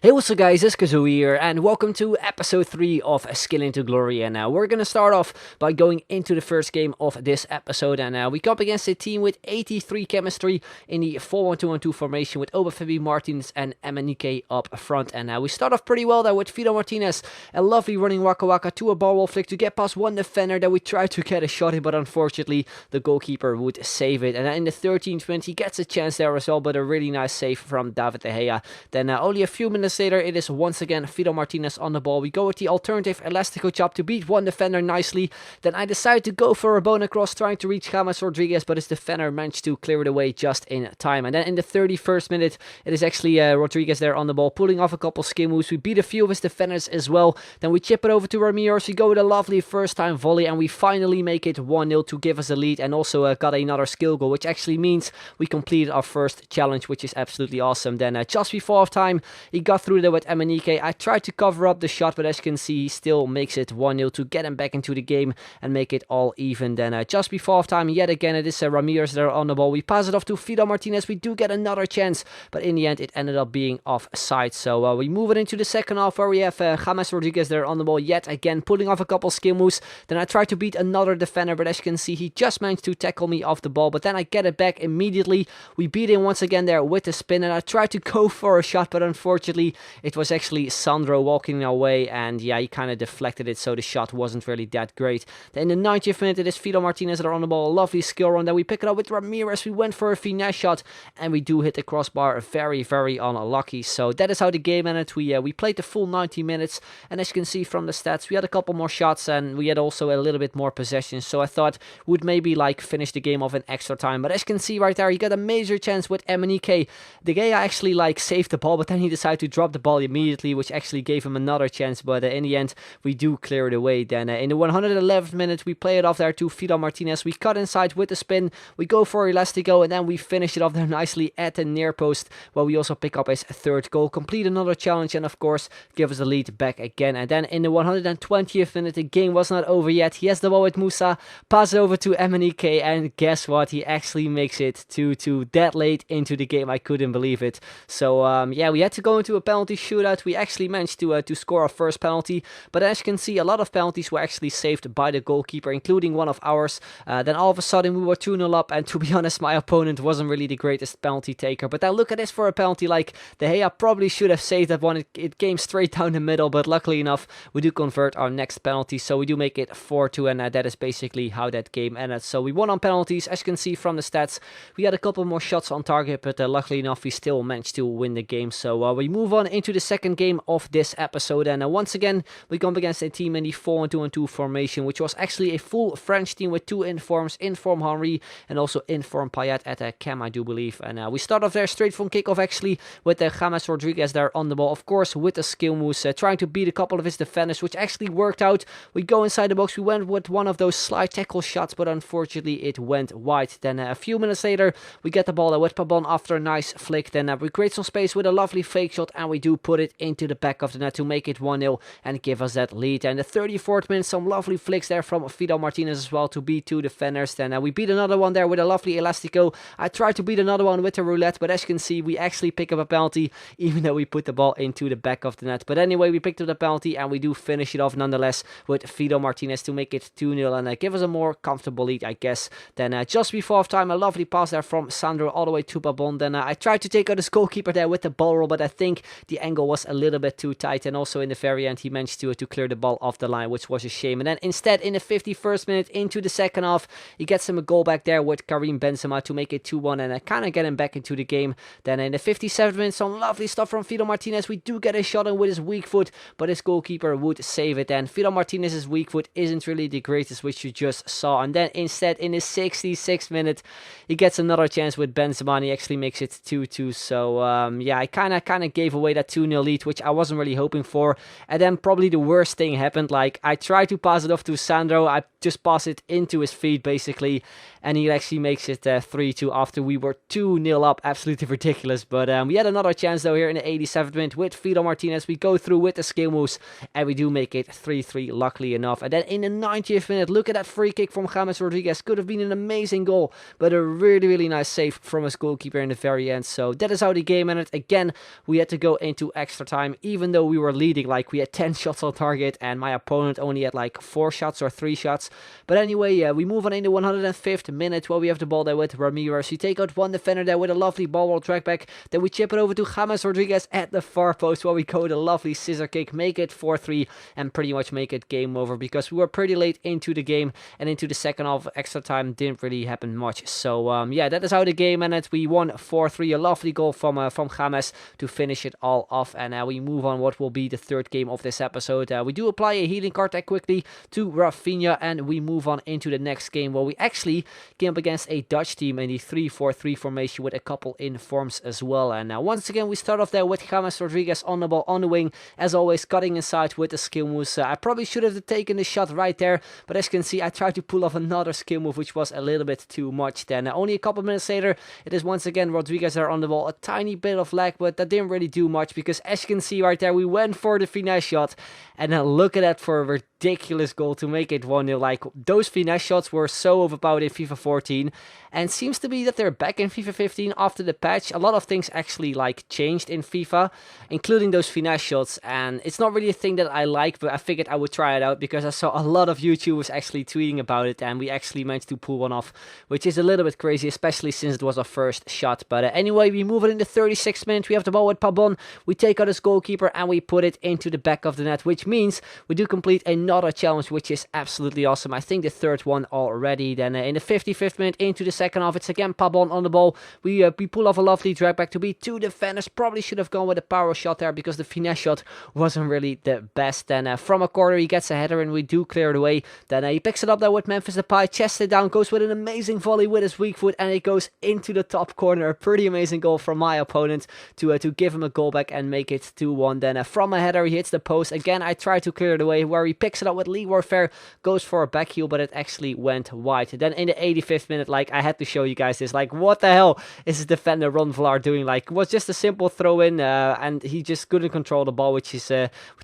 Hey, what's up guys, it's Kazoo here, and welcome to episode 3 of Skill into Glory. And we're gonna start off by going into the first game of this episode, and we come up against a team with 83 chemistry in the 4-1-2-1-2 formation with Obafemi, Martinez and Emenike up front. And we start off pretty well there with Fido Martinez, a lovely running Waka Waka to a ball roll flick to get past one defender that we tried to get a shot in, but unfortunately the goalkeeper would save it. And in the 13th minute he gets a chance there as well, but a really nice save from David De Gea. Then only a few minutes later, it is once again Fido Martinez on the ball. We go with the alternative Elastico chop to beat one defender nicely. Then I decide to go for a bone across, trying to reach James Rodríguez, but his defender managed to clear it away just in time. And then in the 31st minute, it is actually Rodríguez there on the ball, pulling off a couple skill moves. We beat a few of his defenders as well. Then we chip it over to Ramirez. We go with a lovely first time volley, and we finally make it 1-0 to give us a lead, and also got another skill goal, which actually means we completed our first challenge, which is absolutely awesome. Then just before half time, he got through there with Emenike. I tried to cover up the shot, but as you can see, he still makes it 1-0 to get him back into the game and make it all even. Then just before half time, yet again, it is Ramirez there on the ball. We pass it off to Fido Martinez. We do get another chance, but in the end, it ended up being offside. So we move it into the second half, where we have James Rodríguez there on the ball, yet again, pulling off a couple skill moves. Then I try to beat another defender, but as you can see, he just managed to tackle me off the ball, but then I get it back immediately. We beat him once again there with the spin, and I tried to go for a shot, but unfortunately, it was actually Sandro walking away, and yeah, he kind of deflected it, so the shot wasn't really that great. Then in the 90th minute, it is Fido Martinez that are on the ball. A lovely skill run. Then we pick it up with Ramirez. We went for a finesse shot, and we do hit the crossbar. Very, very unlucky. So that is how the game ended. We played the full 90 minutes, and as you can see from the stats, we had a couple more shots, and we had also a little bit more possession. So I thought would maybe like finish the game off in extra time. But as you can see right there, he got a major chance with Emenike. De Gea actually like saved the ball, but then he decided to drop the ball immediately, which actually gave him another chance, but in the end we do clear it away. Then in the 111th minute, we play it off there to Fido Martinez. We cut inside with the spin, we go for Elastico, and then we finish it off there nicely at the near post, where we also pick up his third goal, complete another challenge, and of course give us the lead back again. And then in the 120th minute, the game was not over yet. He has the ball with Musa, pass it over to Emenike, and guess what, he actually makes it 2-2 that late into the game. I couldn't believe it. So yeah, we had to go into a penalty shootout. We actually managed to score our first penalty, but as you can see, a lot of penalties were actually saved by the goalkeeper, including one of ours. Then all of a sudden we were 2-0 up, and to be honest, my opponent wasn't really the greatest penalty taker. But then look at this for a penalty. Like, De Gea probably should have saved that one. It came straight down the middle, but luckily enough, we do convert our next penalty, so we do make it 4-2, and that is basically how that game ended. So we won on penalties. As you can see from the stats, we had a couple more shots on target, but luckily enough, we still managed to win the game. So we move on into the second game of this episode, and once again we come up against a team in the 4-1-2-1-2 formation, which was actually a full French team with two informs, inform Henry and also inform Payet at a cam, I do believe. And we start off there straight from kickoff, actually, with James Rodríguez there on the ball, of course with the skill moves, trying to beat a couple of his defenders, which actually worked out. We go inside the box, we went with one of those slide tackle shots, but unfortunately it went wide. Then a few minutes later, we get the ball with Pabon after a nice flick. Then we create some space with a lovely fake shot, and we do put it into the back of the net to make it 1-0 and give us that lead. And the 34th minute, some lovely flicks there from Fido Martinez as well to beat two defenders. Then we beat another one there with a lovely Elastico. I tried to beat another one with the roulette, but as you can see, we actually pick up a penalty, even though we put the ball into the back of the net. But anyway, we picked up the penalty, and we do finish it off nonetheless with Fido Martinez to make it 2-0 and give us a more comfortable lead, I guess. Then just before half time, a lovely pass there from Sandro all the way to Pabon. Then I tried to take out his goalkeeper there with the ball roll, but I think the angle was a little bit too tight, and also in the very end he managed to clear the ball off the line, which was a shame. And then instead, in the 51st minute into the second half, he gets him a goal back there with Karim Benzema to make it 2-1 and kind of get him back into the game. Then in the 57th minute, some lovely stuff from Fido Martinez. We do get a shot in with his weak foot, but his goalkeeper would save it. And Fido Martinez's weak foot isn't really the greatest, which you just saw. And then instead, in the 66th minute, he gets another chance with Benzema, and he actually makes it 2-2. So yeah, I kind of gave away that 2-0 lead, which I wasn't really hoping for. And then probably the worst thing happened. Like, I tried to pass it off to Sandro, I just pass it into his feet basically, and he actually makes it 3-2 after we were 2-0 up. Absolutely ridiculous. But we had another chance though here in the 87th minute with Fido Martinez. We go through with the skill moves, and we do make it 3-3 luckily enough. And then in the 90th minute, look at that free kick from James Rodríguez. Could have been an amazing goal, but a really nice save from his goalkeeper in the very end. So that is how the game ended. Again, we had to go go into extra time, even though we were leading. Like, we had 10 shots on target, and my opponent only had like 4 shots or 3 shots. But anyway, we move on in the 105th minute, where we have the ball there with Ramirez. We take out one defender there with a lovely ball track back. Then we chip it over to James Rodríguez at the far post, where we go with a lovely scissor kick, make it 4-3, and pretty much make it game over, because we were pretty late into the game, and into the second half extra time didn't really happen much. So yeah, that is how the game ended. We won 4-3, a lovely goal from James to finish it all off, and we move on what will be the third game of this episode. We do apply a healing card there quickly to Rafinha, and we move on into the next game, where we actually came up against a Dutch team in the 3-4-3 formation with a couple informs as well. And once again, we start off there with James Rodríguez on the ball on the wing, as always cutting inside with the skill moves. I probably should have taken the shot right there, but as you can see, I tried to pull off another skill move, which was a little bit too much. Then only a couple minutes later, it is once again Rodríguez there on the ball, a tiny bit of lag, but that didn't really do much, because as you can see right there, we went for the finesse shot, and then look at that for a ridiculous goal to make it 1-0. Like, those finesse shots were so overpowered in FIFA 14, and seems to be that they're back in FIFA 15 after the patch. A lot of things actually like changed in FIFA, including those finesse shots, and it's not really a thing that I like, but I figured I would try it out because I saw a lot of YouTubers actually tweeting about it, and we actually managed to pull one off, which is a little bit crazy, especially since it was our first shot. But anyway, we move it in the 36th minute. We have the ball with Pabon. We take out his goalkeeper and we put it into the back of the net, which means we do complete another challenge, which is absolutely awesome. I think the third one already. Then in the 55th minute into the second half, it's again Pabon on the ball. We pull off a lovely drag back to beat 2 defenders. Probably should have gone with a power shot there, because the finesse shot wasn't really the best. Then from a corner, he gets a header and we do clear it away. Then he picks it up there with Memphis Depay, chests it down, goes with an amazing volley with his weak foot, and it goes into the top corner. A pretty amazing goal from my opponent to give him a goal back and make it 2-1. Then from a header, he hits the post. Again, I try to clear it away, where he picks it up with League Warfare, goes for a back heel, but it actually went wide. Then in the 85th minute, like, I had to show you guys this. Like, what the hell is this defender Ron Vlaar doing? Like, it was just a simple throw in, and he just couldn't control the ball, which is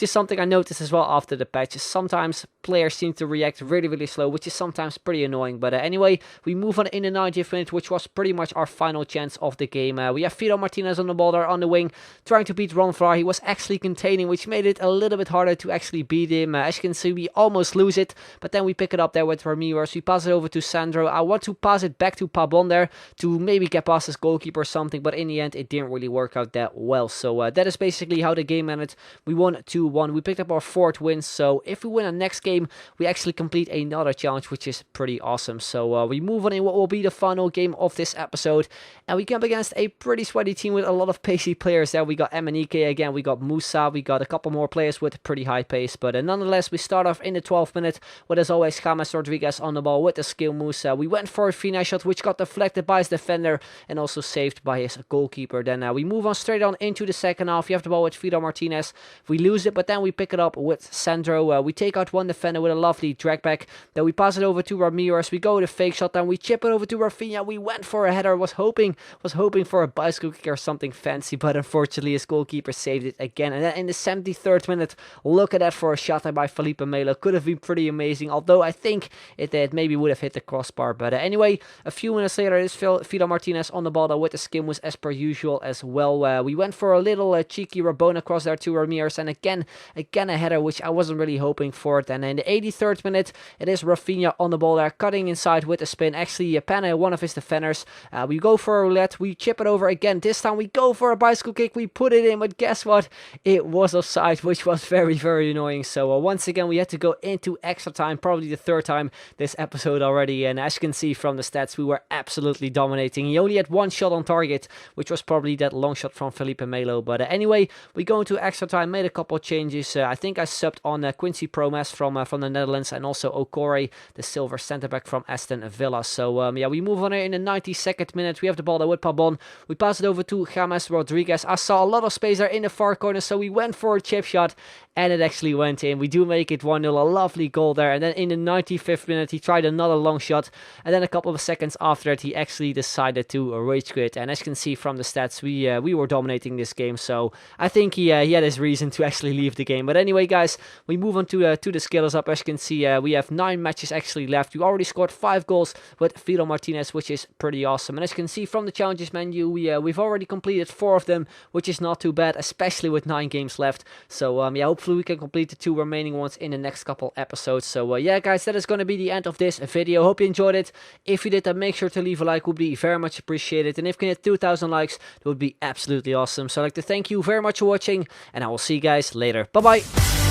something I noticed as well after the patch. Sometimes players seem to react really slow, which is sometimes pretty annoying. But anyway, we move on in the 90th minute, which was pretty much our final chance of the game. We have Fido Martinez on the ball there on the wing, trying to beat Ron Vlaar. He was actually containing, which made it a little bit harder to actually beat him. As you can see, we almost lose it, but then we pick it up there with Ramirez. We pass it over to Sandro. I want to pass it back to Pabon there to maybe get past his goalkeeper or something, but in the end, it didn't really work out that well. So that is basically how the game ended. We won 2-1. We picked up our 4th win, so if we win our next game, we actually complete another challenge, which is pretty awesome. So we move on in what will be the final game of this episode, and we come up against a pretty sweaty team with a lot of pacey players there. We got Emanike again, we got Musa, we got a couple more players with pretty high pace, but nonetheless, we start off in the 12th minute with, as always, James Rodríguez on the ball with the skill moves. We went for a finesse shot, which got deflected by his defender and also saved by his goalkeeper. Then we move on straight on into the second half. You have the ball with Fido Martinez. We lose it, but then we pick it up with Sandro. We take out one defender with a lovely drag back. Then we pass it over to Ramirez. We go with a fake shot, then we chip it over to Rafinha. We went for a header. Was hoping for a bicycle kick or something fancy, but unfortunately his goalkeeper saved it again. And then in the 73rd minute, look at that for a shot by Felipe Melo. Could have been pretty amazing, although I think it maybe would have hit the crossbar. But anyway, a few minutes later, it is Fido Martinez on the ball with the skin was as per usual as well. We went for a little cheeky Rabona cross there to Ramirez, and again a header, which I wasn't really hoping for it. And in the 83rd minute, it is Rafinha on the ball there, cutting inside with a spin. Actually, Pana, one of his defenders. We go for a roulette. We chip it over again. This time we go for a bicycle kick. We put it in, but guess what? It was offside, which was very annoying. So once again, we had to go into extra time, probably the 3rd time this episode already. And as you can see from the stats, we were absolutely dominating. He only had 1 shot on target, which was probably that long shot from Felipe Melo. But anyway, we go into extra time, made a couple of changes. I think I subbed on Quincy Promes from the Netherlands, and also Okore, the silver centre back from Aston Villa. So yeah, we move on here in the 92nd minute. We have the ball there with Pabon. We pass it over to James Rodríguez. I saw a lot of space there in the far corner, so we went for a chip shot, and it actually went in. We do make it 1-0, a lovely goal there. And then in the 95th minute, he tried another long shot, and then a couple of seconds after that, he actually decided to rage quit. And as you can see from the stats, we were dominating this game, so I think he had his reason to actually leave the game. But anyway, guys, we move on to the skills up. As you can see, we have 9 matches actually left. We already scored 5 goals with Filo Martinez, which is pretty awesome. And as you can see from the challenges menu, we've already completed 4 of them, which is not too bad, especially with 9 games left. So yeah, hopefully we can complete the 2 remaining ones in the next couple episodes. So yeah, guys, that is going to be the end of this video. Hope you enjoyed it. If you did, then make sure to leave a like, would be very much appreciated. And if we can hit 2,000 likes, that would be absolutely awesome. So I'd like to thank you very much for watching, and I will see you guys later. Bye bye.